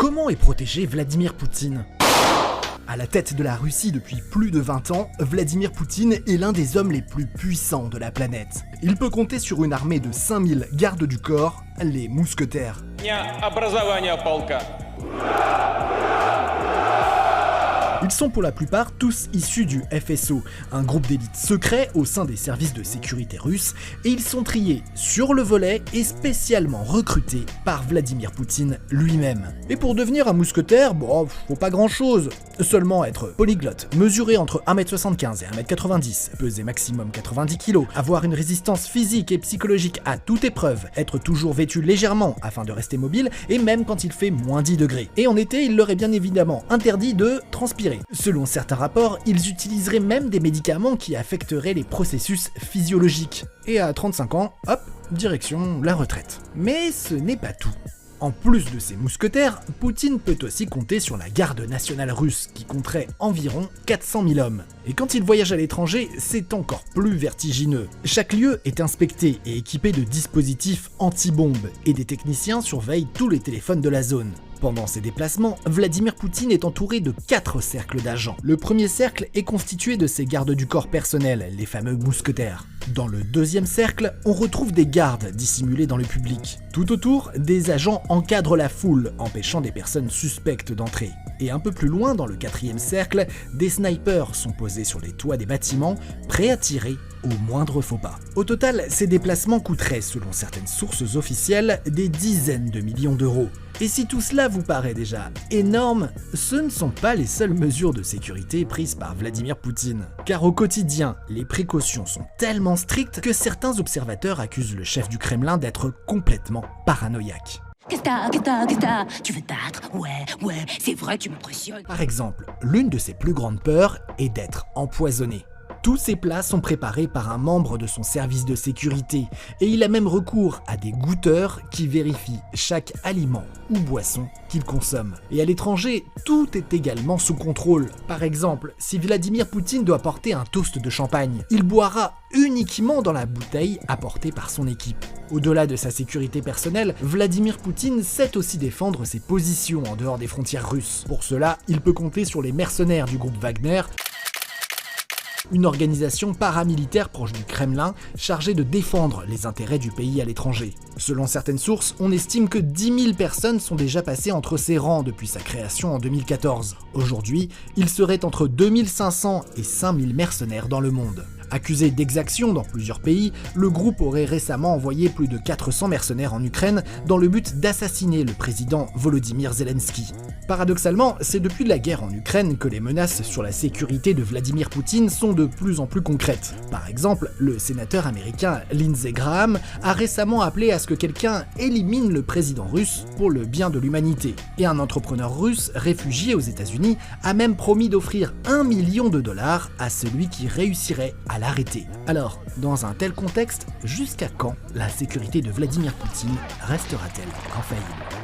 Comment est protégé Vladimir Poutine ? À la tête de la Russie depuis plus de 20 ans, Vladimir Poutine est l'un des hommes les plus puissants de la planète. Il peut compter sur une armée de 5000 gardes du corps, les mousquetaires. Ils sont pour la plupart tous issus du FSO, un groupe d'élite secret au sein des services de sécurité russes, et ils sont triés sur le volet et spécialement recrutés par Vladimir Poutine lui-même. Et pour devenir un mousquetaire, faut pas grand chose. Seulement être polyglotte, mesurer entre 1m75 et 1m90, peser maximum 90 kg, avoir une résistance physique et psychologique à toute épreuve, être toujours vêtu légèrement afin de rester mobile, et même quand il fait moins 10 degrés. Et en été, il leur est bien évidemment interdit de transpirer. Selon certains rapports, ils utiliseraient même des médicaments qui affecteraient les processus physiologiques. Et à 35 ans, hop, direction la retraite. Mais ce n'est pas tout. En plus de ces mousquetaires, Poutine peut aussi compter sur la garde nationale russe, qui compterait environ 400 000 hommes. Et quand il voyage à l'étranger, c'est encore plus vertigineux. Chaque lieu est inspecté et équipé de dispositifs anti-bombes, et des techniciens surveillent tous les téléphones de la zone. Pendant ses déplacements, Vladimir Poutine est entouré de 4 cercles d'agents. Le premier cercle est constitué de ses gardes du corps personnels, les fameux mousquetaires. Dans le deuxième cercle, on retrouve des gardes dissimulés dans le public. Tout autour, des agents encadrent la foule, empêchant des personnes suspectes d'entrer. Et un peu plus loin, dans le quatrième cercle, des snipers sont posés sur les toits des bâtiments, prêts à tirer au moindre faux pas. Au total, ces déplacements coûteraient, selon certaines sources officielles, des dizaines de millions d'euros. Et si tout cela vous paraît déjà énorme, ce ne sont pas les seules mesures de sécurité prises par Vladimir Poutine. Car au quotidien, les précautions sont tellement strictes que certains observateurs accusent le chef du Kremlin d'être complètement paranoïaque. Qu'est-ce que t'as ? Tu veux te battre ? Ouais, c'est vrai, tu m'impressionnes. Par exemple, l'une de ses plus grandes peurs est d'être empoisonné. Tous ces plats sont préparés par un membre de son service de sécurité et il a même recours à des goûteurs qui vérifient chaque aliment ou boisson qu'il consomme. Et à l'étranger, tout est également sous contrôle. Par exemple, si Vladimir Poutine doit porter un toast de champagne, il boira uniquement dans la bouteille apportée par son équipe. Au-delà de sa sécurité personnelle, Vladimir Poutine sait aussi défendre ses positions en dehors des frontières russes. Pour cela, il peut compter sur les mercenaires du groupe Wagner, une organisation paramilitaire proche du Kremlin chargée de défendre les intérêts du pays à l'étranger. Selon certaines sources, on estime que 10 000 personnes sont déjà passées entre ses rangs depuis sa création en 2014. Aujourd'hui, il serait entre 2500 et 5000 mercenaires dans le monde. Accusé d'exactions dans plusieurs pays, le groupe aurait récemment envoyé plus de 400 mercenaires en Ukraine dans le but d'assassiner le président Volodymyr Zelensky. Paradoxalement, c'est depuis la guerre en Ukraine que les menaces sur la sécurité de Vladimir Poutine sont de plus en plus concrètes. Par exemple, le sénateur américain Lindsey Graham a récemment appelé à ce que quelqu'un élimine le président russe pour le bien de l'humanité. Et un entrepreneur russe réfugié aux États-Unis a même promis d'offrir $1 million à celui qui réussirait à l'arrêter. Alors, dans un tel contexte, jusqu'à quand la sécurité de Vladimir Poutine restera-t-elle infaillible ?